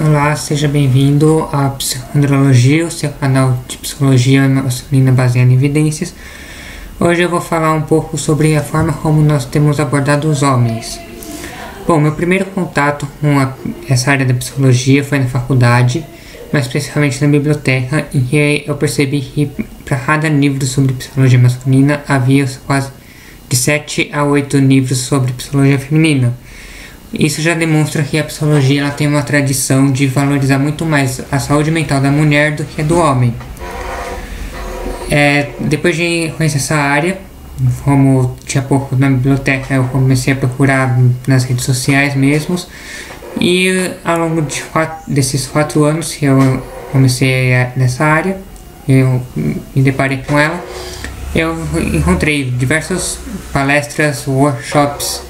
Olá, seja bem-vindo à Psicoandrologia, o seu canal de psicologia masculina baseada em evidências. Hoje eu vou falar um pouco sobre a forma como nós temos abordado os homens. Bom, meu primeiro contato com essa área da psicologia foi na faculdade, mais especificamente na biblioteca, em que eu percebi que para cada livro sobre psicologia masculina havia quase de 7 a 8 livros sobre psicologia feminina. Isso já demonstra que a psicologia ela tem uma tradição de valorizar muito mais a saúde mental da mulher do que a do homem. Depois de conhecer essa área, como tinha pouco na biblioteca, eu comecei a procurar nas redes sociais mesmos. E ao longo desses 4 anos que eu comecei nessa área, eu me deparei com ela, eu encontrei diversas palestras, workshops,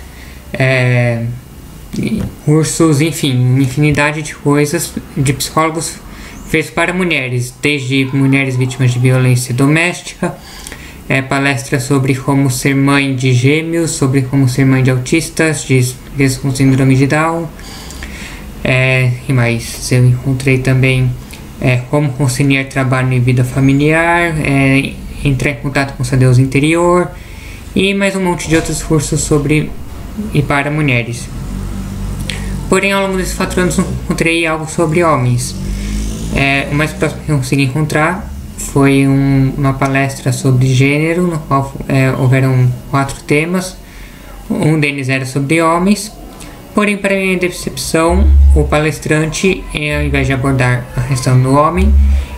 cursos, enfim, infinidade de coisas de psicólogos feitos para mulheres, desde mulheres vítimas de violência doméstica, palestras sobre como ser mãe de gêmeos, sobre como ser mãe de autistas, de crianças com síndrome de Down, e mais, eu encontrei também como conciliar trabalho e vida familiar, entrar em contato com o seu Deus interior e mais um monte de outros cursos sobre e para mulheres. Porém, ao longo desses 4 anos, não encontrei algo sobre homens. O mais próximo que eu consegui encontrar foi uma palestra sobre gênero, no qual houveram 4 temas. Um deles era sobre homens. Porém, para minha decepção, o palestrante, ao invés de abordar a questão do homem,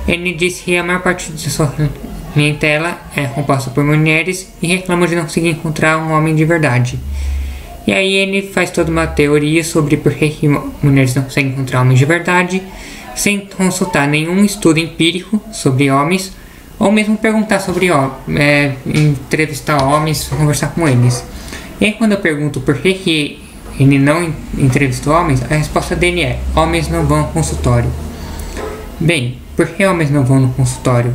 ele disse que a maior parte de sua clientela é composta por mulheres e reclama de não conseguir encontrar um homem de verdade. E aí ele faz toda uma teoria sobre por que mulheres não conseguem encontrar homens de verdade, sem consultar nenhum estudo empírico sobre homens, ou mesmo perguntar sobre entrevistar homens, conversar com eles. E aí quando eu pergunto por que ele não entrevistou homens, a resposta dele é: homens não vão ao consultório. Bem, por que homens não vão no consultório?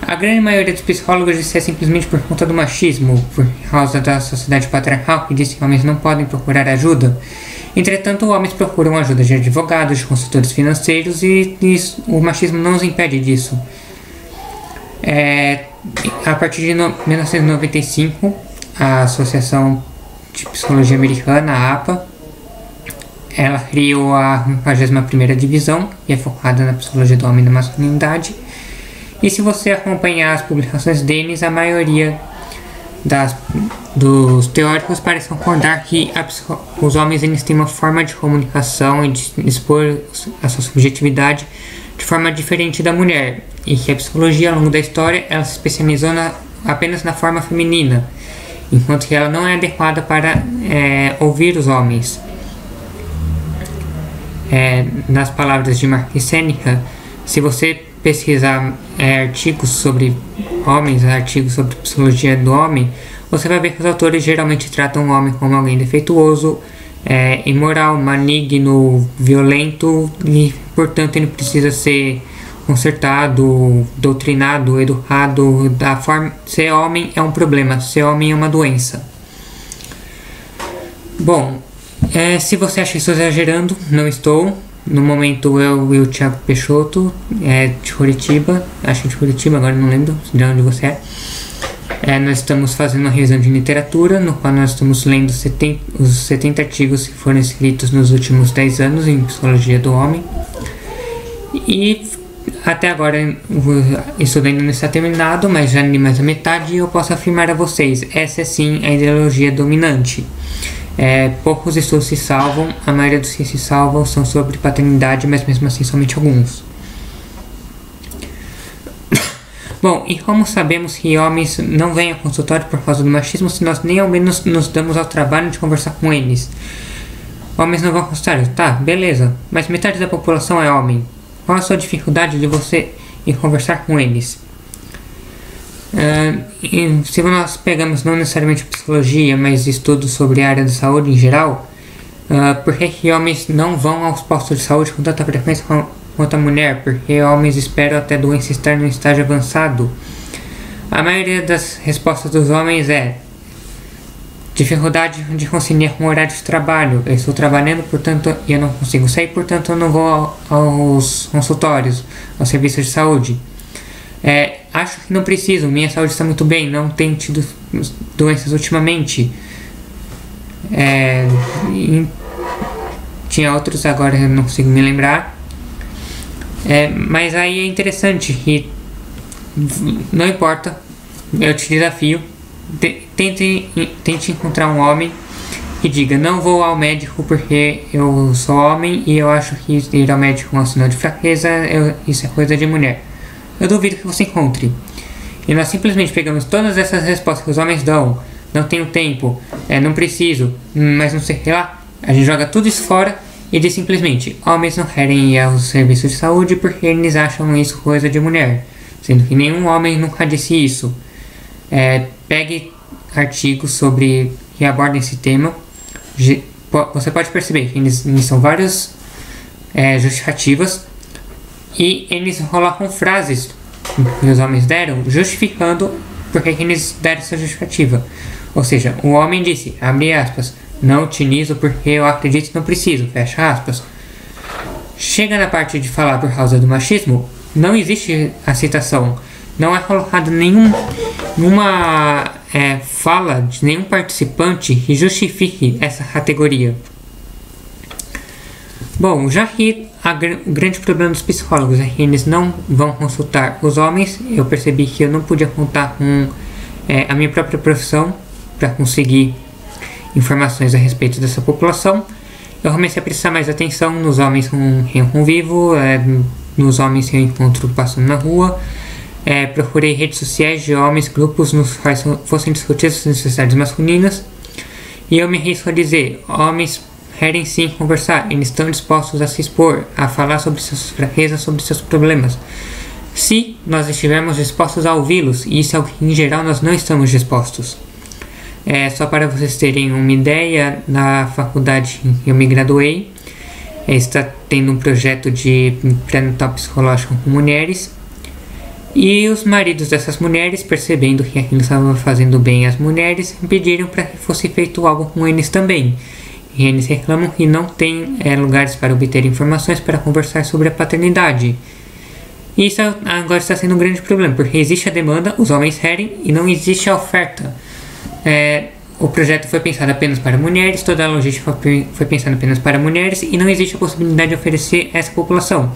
A grande maioria dos psicólogos diz que é simplesmente por conta do machismo, por causa da sociedade patriarcal que diz que homens não podem procurar ajuda. Entretanto, homens procuram ajuda de advogados, de consultores financeiros e o machismo não os impede disso. A partir de 1995, a Associação de Psicologia Americana, a APA, ela criou a 51ª divisão, que é focada na psicologia do homem e da masculinidade. E se você acompanhar as publicações deles, a maioria dos teóricos parece concordar que os homens eles têm uma forma de comunicação e de expor a sua subjetividade de forma diferente da mulher, e que a psicologia ao longo da história ela se especializou apenas na forma feminina, enquanto que ela não é adequada para ouvir os homens. Nas palavras de Mark Seneca, se você pesquisar artigos sobre homens, artigos sobre psicologia do homem, você vai ver que os autores geralmente tratam o homem como alguém defeituoso, imoral, maligno, violento e, portanto, ele precisa ser consertado, doutrinado, educado. Da forma, ser homem é um problema, ser homem é uma doença. Bom, se você acha que estou exagerando, não estou. No momento eu e o Thiago Peixoto, de Curitiba, acho que de Curitiba, agora não lembro de onde você é. Nós estamos fazendo uma revisão de literatura, no qual nós estamos lendo os 70 artigos que foram escritos nos últimos 10 anos em psicologia do homem. E até agora isso ainda não está terminado, mas já li mais a metade e eu posso afirmar a vocês, essa é sim a ideologia dominante. Poucos estudos se salvam, a maioria dos que se salvam são sobre paternidade, mas mesmo assim somente alguns. Bom, e como sabemos que homens não vêm ao consultório por causa do machismo se nós nem ao menos nos damos ao trabalho de conversar com eles? Homens não vão ao consultório? Tá, beleza, mas metade da população é homem. Qual a sua dificuldade de você ir conversar com eles? Se nós pegamos não necessariamente psicologia, mas estudos sobre a área da saúde em geral, por que homens não vão aos postos de saúde com tanta frequência quanto a mulher? Porque homens esperam até a doença estar no estágio avançado. A maioria das respostas dos homens Dificuldade de conciliar com o horário de trabalho. Eu estou trabalhando, portanto, e eu não consigo sair, portanto, eu não vou aos consultórios, aos serviços de saúde. Acho que não preciso, minha saúde está muito bem, não tenho tido doenças ultimamente. Tinha outros, agora eu não consigo me lembrar. Mas aí é interessante que não importa, eu te desafio, tente encontrar um homem que diga: não vou ao médico porque eu sou homem e eu acho que ir ao médico é um sinal de fraqueza, isso é coisa de mulher. Eu duvido que você encontre. E nós simplesmente pegamos todas essas respostas que os homens dão: não tenho tempo, não preciso, mas não sei lá. A gente joga tudo isso fora e diz simplesmente: homens não querem ir aos serviços de saúde porque eles acham isso coisa de mulher, sendo que nenhum homem nunca disse isso. Pegue artigos sobre que abordem esse tema. Você pode perceber que eles são várias justificativas, e eles colocam frases que os homens deram justificando porque que eles deram essa justificativa. Ou seja, o homem disse, abre aspas, não utilizo porque eu acredito que não preciso, fecha aspas. Chega na parte de falar por causa do machismo, não existe a citação, não é colocado nenhuma fala de nenhum participante que justifique essa categoria. Bom, já que o grande problema dos psicólogos é que eles não vão consultar os homens, eu percebi que eu não podia contar com a minha própria profissão para conseguir informações a respeito dessa população. Eu comecei a prestar mais atenção nos homens com quem eu convivo, nos homens que eu encontro passando na rua. Procurei redes sociais de homens, grupos nos quais fossem discutidas as necessidades masculinas. E eu me arrisco a dizer, homens querem sim conversar, eles estão dispostos a se expor, a falar sobre suas fraquezas, sobre seus problemas. Se nós estivermos dispostos a ouvi-los, e isso é o que em geral nós não estamos dispostos. Só para vocês terem uma ideia, na faculdade em que eu me graduei, está tendo um projeto de pré-natal psicológico com mulheres, e os maridos dessas mulheres, percebendo que aquilo estava fazendo bem às mulheres, pediram para que fosse feito algo com eles também. E eles reclamam que não tem lugares para obter informações para conversar sobre a paternidade. E isso agora está sendo um grande problema, porque existe a demanda, os homens querem, e não existe a oferta. O projeto foi pensado apenas para mulheres, toda a logística foi pensada apenas para mulheres, e não existe a possibilidade de oferecer essa população.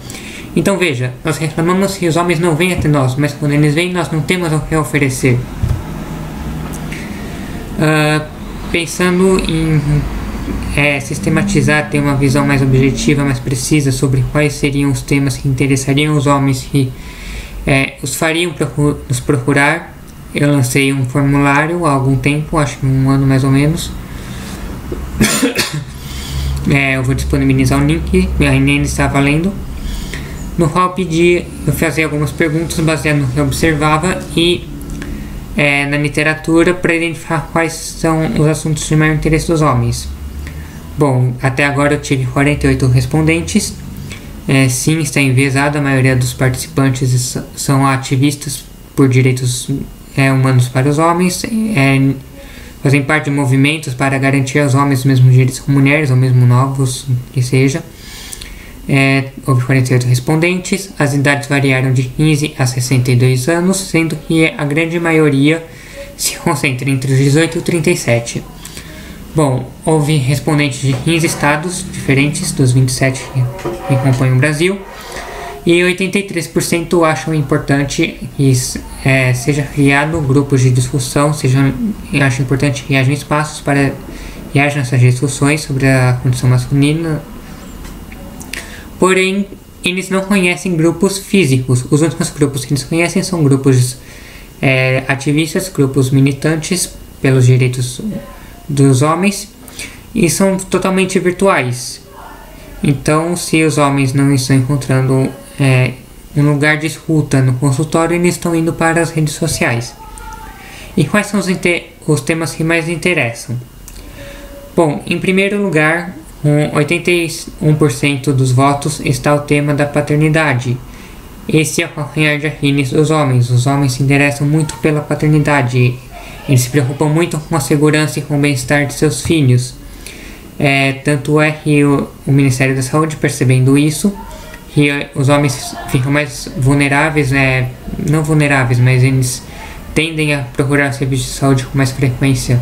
Então veja, nós reclamamos que os homens não vêm até nós, mas quando eles vêm nós não temos o que oferecer. Pensando em sistematizar, ter uma visão mais objetiva, mais precisa sobre quais seriam os temas que interessariam os homens que os fariam nos procurar. Eu lancei um formulário há algum tempo, acho que um ano mais ou menos. Eu vou disponibilizar o link, ainda está valendo, no qual eu fazia algumas perguntas baseadas no que eu observava e na literatura para identificar quais são os assuntos de maior interesse dos homens. Bom, até agora eu tive 48 respondentes. Sim, está enviesado, a maioria dos participantes são ativistas por direitos humanos para os homens, fazem parte de movimentos para garantir aos homens os mesmos direitos que mulheres, ou mesmo novos, que seja. Houve 48 respondentes, as idades variaram de 15 a 62 anos, sendo que a grande maioria se concentra entre os 18 e os 37. Bom, houve respondentes de 15 estados diferentes dos 27 que compõem o Brasil, e 83% acham importante que seja criado grupos de discussão, acham importante que hajam espaços para que hajam essas discussões sobre a condição masculina. Porém, eles não conhecem grupos físicos. Os únicos grupos que eles conhecem são grupos ativistas, grupos militantes pelos direitos dos homens, e são totalmente virtuais. Então, se os homens não estão encontrando um lugar de escuta no consultório, eles estão indo para as redes sociais. E quais são os temas que mais interessam? Bom, em primeiro lugar, com 81% dos votos está o tema da paternidade. Esse é o calcanhar de Aquiles dos homens. Os homens se interessam muito pela paternidade. Eles se preocupam muito com a segurança e com o bem-estar de seus filhos. Tanto é que o Ministério da Saúde, percebendo isso, que os homens ficam mais vulneráveis, não vulneráveis, mas eles tendem a procurar serviços de saúde com mais frequência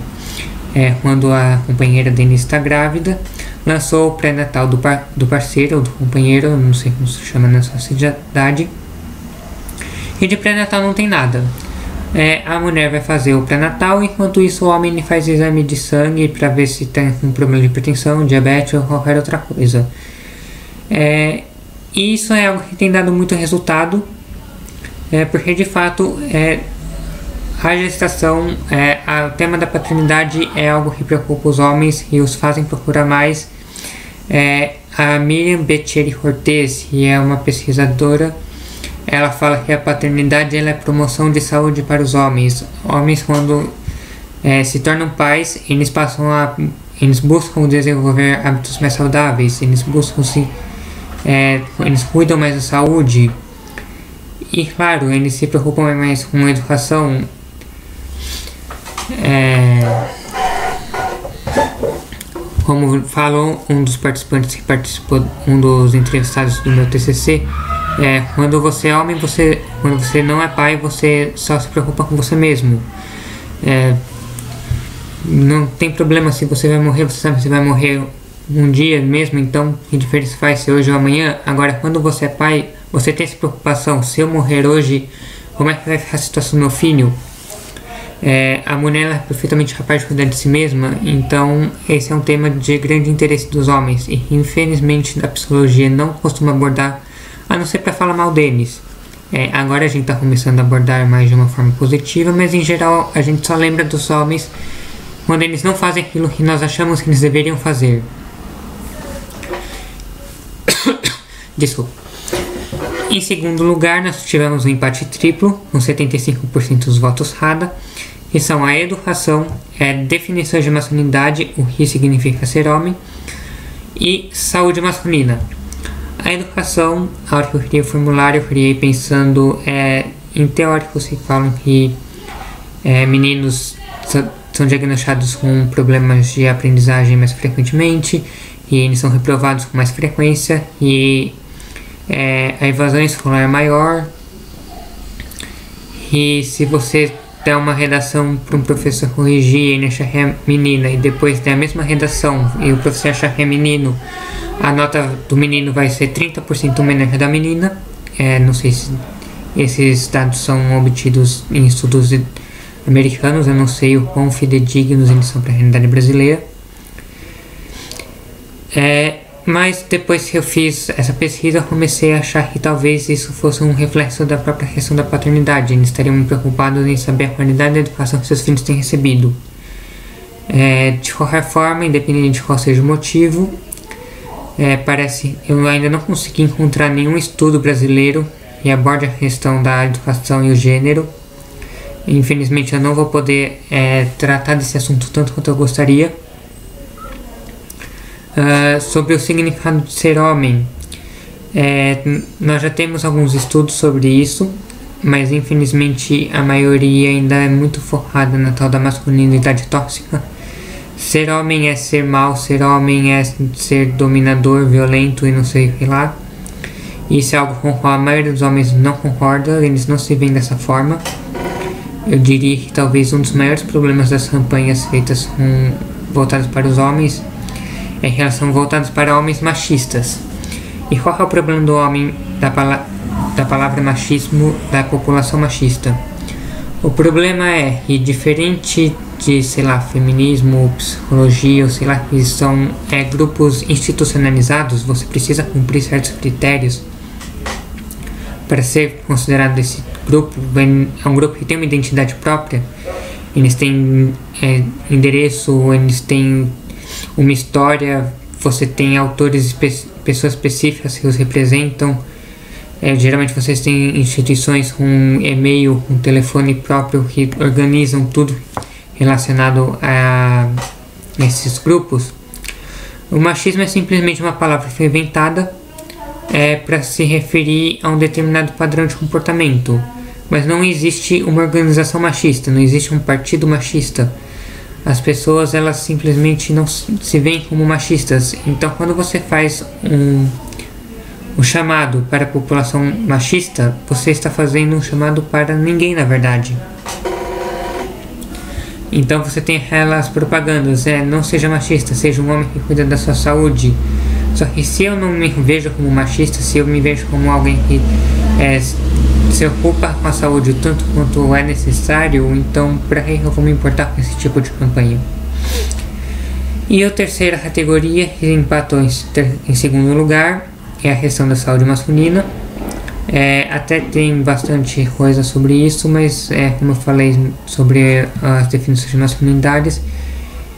quando a companheira deles está grávida, lançou o pré-natal do parceiro ou do companheiro, não sei como se chama na sociedade, e de pré-natal não tem nada. A mulher vai fazer o pré-natal, enquanto isso o homem faz exame de sangue para ver se tem um problema de hipertensão, diabetes ou qualquer outra coisa. E isso é algo que tem dado muito resultado, porque de fato a gestação, o tema da paternidade é algo que preocupa os homens e os fazem procurar mais. A Miriam Bettieri Cortez, que é uma pesquisadora, ela fala que a paternidade ela é promoção de saúde para os homens. Homens, quando se tornam pais, eles buscam desenvolver hábitos mais saudáveis, eles cuidam mais da saúde e, claro, eles se preocupam mais com a educação. Como falou um dos participantes que participou, um dos entrevistados do meu TCC, quando você é homem, quando você não é pai, você só se preocupa com você mesmo. Não tem problema se você vai morrer, você sabe que você vai morrer um dia mesmo, então que diferença faz se hoje ou amanhã? Agora, quando você é pai, você tem essa preocupação: se eu morrer hoje, como é que vai ficar a situação do meu filho? A mulher é perfeitamente capaz de cuidar de si mesma, então esse é um tema de grande interesse dos homens e infelizmente a psicologia não costuma abordar, a não ser para falar mal deles. Agora a gente está começando a abordar mais de uma forma positiva, mas em geral a gente só lembra dos homens quando eles não fazem aquilo que nós achamos que eles deveriam fazer. Desculpa. Em segundo lugar, nós tivemos um empate triplo, com 75% dos votos Rada, que são a educação, definições de masculinidade, o que significa ser homem, e saúde masculina. A educação, a hora que eu criei o formulário, eu criei pensando em teóricos que falam que meninos são diagnosticados com problemas de aprendizagem mais frequentemente, e eles são reprovados com mais frequência, e a evasão escolar é maior. E se você der uma redação para um professor corrigir e ele achar que é menina, e depois der a mesma redação e o professor achar que é menino, a nota do menino vai ser 30% menor que a da menina. Não sei se esses dados são obtidos em estudos americanos, eu não sei o quão fidedignos eles são para a realidade brasileira. Mas depois que eu fiz essa pesquisa, eu comecei a achar que talvez isso fosse um reflexo da própria questão da paternidade. Eles estariam preocupados em saber a qualidade da educação que seus filhos têm recebido. De qualquer forma, independente de qual seja o motivo, eu ainda não consegui encontrar nenhum estudo brasileiro que aborde a questão da educação e o gênero. Infelizmente, eu não vou poder tratar desse assunto tanto quanto eu gostaria. Sobre o significado de ser homem, nós já temos alguns estudos sobre isso, mas infelizmente a maioria ainda é muito focada na tal da masculinidade tóxica. Ser homem é ser mau, ser homem é ser dominador, violento e não sei o que lá. Isso é algo com o qual a maioria dos homens não concorda, eles não se veem dessa forma. Eu diria que talvez um dos maiores problemas das campanhas feitas voltadas para os homens é que elas são voltadas para homens machistas. E qual é o problema do homem, da palavra machismo, da população machista? O problema é que, diferente de, feminismo, psicologia, ou que são grupos institucionalizados, você precisa cumprir certos critérios para ser considerado esse grupo. É um grupo que tem uma identidade própria, eles têm endereço, eles têm uma história, você tem autores, pessoas específicas que os representam. Geralmente vocês têm instituições com e-mail, com telefone próprio que organizam tudo relacionado a esses grupos. O machismo é simplesmente uma palavra que foi inventada para se referir a um determinado padrão de comportamento. Mas não existe uma organização machista, não existe um partido machista. As pessoas, elas simplesmente não se veem como machistas. Então, quando você faz um chamado para a população machista, você está fazendo um chamado para ninguém, na verdade. Então você tem aquelas propagandas, não seja machista, seja um homem que cuida da sua saúde. Só que se eu não me vejo como machista, se eu me vejo como alguém que se ocupa com a saúde tanto quanto é necessário, então para que eu vou me importar com esse tipo de campanha? E a terceira categoria, que empatou em segundo lugar, é a questão da saúde masculina. Até tem bastante coisa sobre isso, mas como eu falei sobre as definições de masculinidades,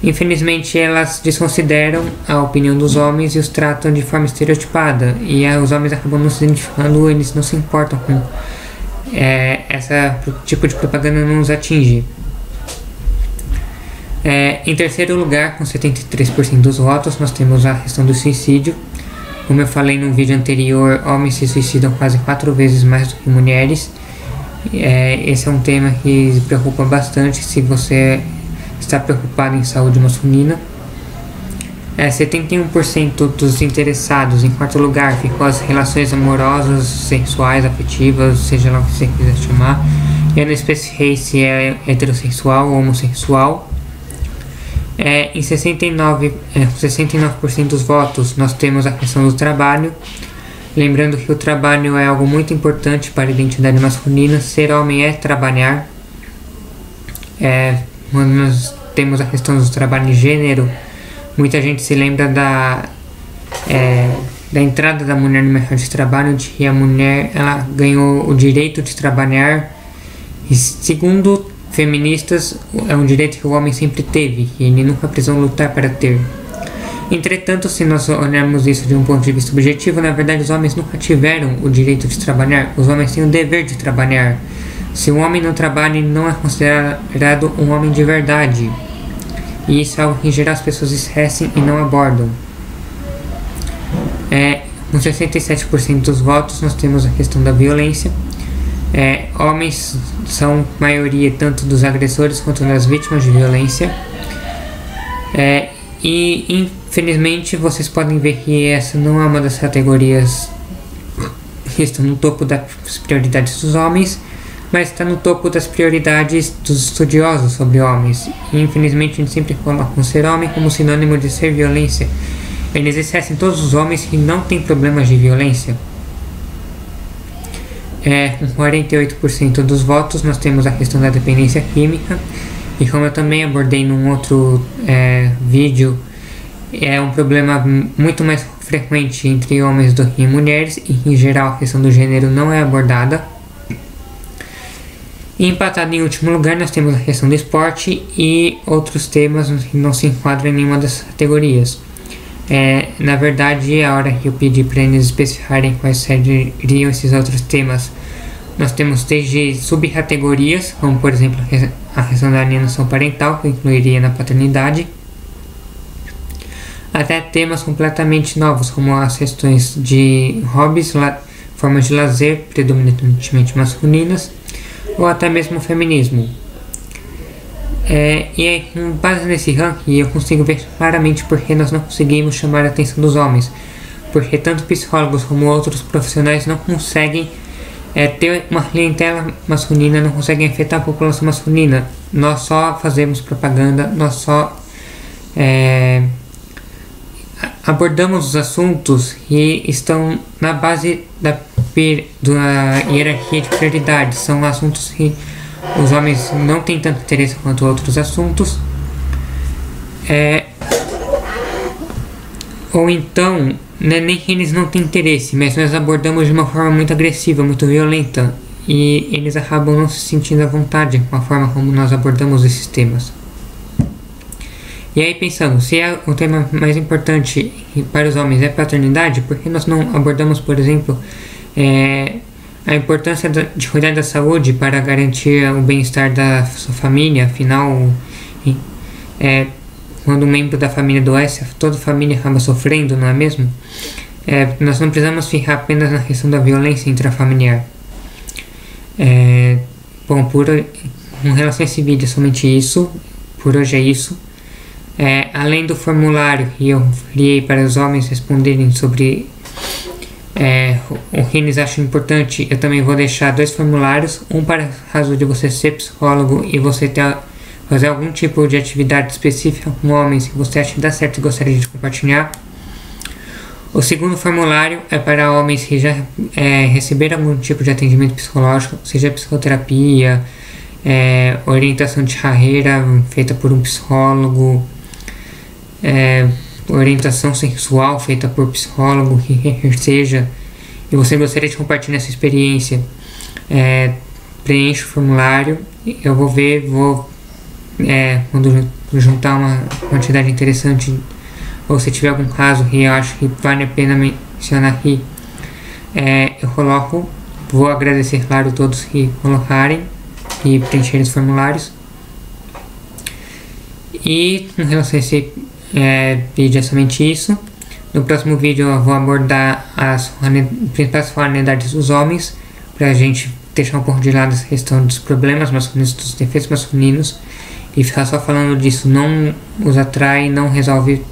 infelizmente elas desconsideram a opinião dos homens e os tratam de forma estereotipada, e os homens acabam não se identificando, eles não se importam com esse tipo de propaganda, não os atinge. Em terceiro lugar, com 73% dos votos, nós temos a questão do suicídio. Como eu falei no vídeo anterior, homens se suicidam quase 4 vezes mais do que mulheres. Esse é um tema que me preocupa bastante se você está preocupado em saúde masculina. 71% dos interessados, em quarto lugar, ficou as relações amorosas, sexuais, afetivas, seja lá o que você quiser chamar. Eu não especifiquei se é heterossexual ou homossexual. Em 69% dos votos, nós temos a questão do trabalho. Lembrando que o trabalho é algo muito importante para a identidade masculina. Ser homem é trabalhar. Quando nós temos a questão do trabalho de gênero, muita gente se lembra da entrada da mulher no mercado de trabalho, de que a mulher ela ganhou o direito de trabalhar. E segundo feministas, é um direito que o homem sempre teve, e ele nunca precisou lutar para ter. Entretanto, se nós olharmos isso de um ponto de vista objetivo, na verdade os homens nunca tiveram o direito de trabalhar. Os homens têm o dever de trabalhar. Se um homem não trabalha, ele não é considerado um homem de verdade. E isso é algo que em geral as pessoas esquecem e não abordam. Com 67% dos votos, nós temos a questão da violência. Homens são maioria tanto dos agressores quanto das vítimas de violência. E infelizmente vocês podem ver que essa não é uma das categorias que estão no topo das prioridades dos homens, mas está no topo das prioridades dos estudiosos sobre homens. E infelizmente a gente sempre coloca o ser homem como sinônimo de ser violência. Eles esquecem todos os homens que não têm problemas de violência. Com 48% dos votos, nós temos a questão da dependência química. E como eu também abordei num outro vídeo, é um problema muito mais frequente entre homens do que mulheres, e em geral a questão do gênero não é abordada. E empatado em último lugar, nós temos a questão do esporte e outros temas que não se enquadram em nenhuma das categorias. Na verdade, a hora que eu pedi para eles especificarem quais seriam esses outros temas, nós temos desde subcategorias, como por exemplo a questão da alienação parental, que incluiria na paternidade, até temas completamente novos, como as questões de hobbies, formas de lazer predominantemente masculinas, ou até mesmo o feminismo. E aí, com base nesse ranking, eu consigo ver claramente porque nós não conseguimos chamar a atenção dos homens, porque tanto psicólogos como outros profissionais não conseguem ter uma clientela masculina, não conseguem afetar a população masculina. Nós só fazemos propaganda, nós só abordamos os assuntos que estão na base da hierarquia de prioridades. São assuntos que os homens não têm tanto interesse quanto outros assuntos. Ou então, não é nem que eles não têm interesse, mas nós abordamos de uma forma muito agressiva, muito violenta, e eles acabam não se sentindo à vontade com a forma como nós abordamos esses temas. E aí pensando, se o tema mais importante para os homens é paternidade, por que nós não abordamos, por exemplo, a importância de cuidar da saúde para garantir o bem-estar da sua família? Afinal, quando um membro da família adoece, toda a família acaba sofrendo, não é mesmo? Nós não precisamos ficar apenas na questão da violência intrafamiliar. Bom, com relação a esse vídeo é somente isso. Por hoje é isso. Além do formulário que eu criei para os homens responderem sobre o que eles acham importante, eu também vou deixar 2 formulários. Um para caso de você ser psicólogo e você fazer algum tipo de atividade específica com homens que você acha que dá certo e gostaria de compartilhar. O segundo formulário é para homens que já receberam algum tipo de atendimento psicológico, seja psicoterapia, orientação de carreira feita por um psicólogo, orientação sexual feita por psicólogo, que quer seja, e você gostaria de compartilhar essa experiência. Preencha o formulário. Eu vou ver, quando juntar uma quantidade interessante, ou se tiver algum caso que eu acho que vale a pena mencionar aqui, eu coloco. Vou agradecer, claro, todos que colocarem e preencherem os formulários. E com relação a esse vídeo é somente isso. No próximo vídeo eu vou abordar as principais formalidades dos homens, pra gente deixar um pouco de lado essa questão dos problemas masculinos, dos defeitos masculinos, e ficar só falando disso não os atrai, não resolve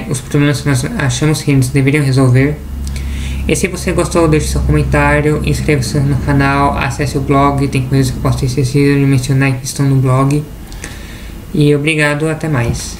os problemas que nós achamos que eles deveriam resolver. E se você gostou, deixe seu comentário, inscreva-se no canal, acesse o blog, tem coisas que eu posso ter esquecido de mencionar que estão no blog. E obrigado, até mais.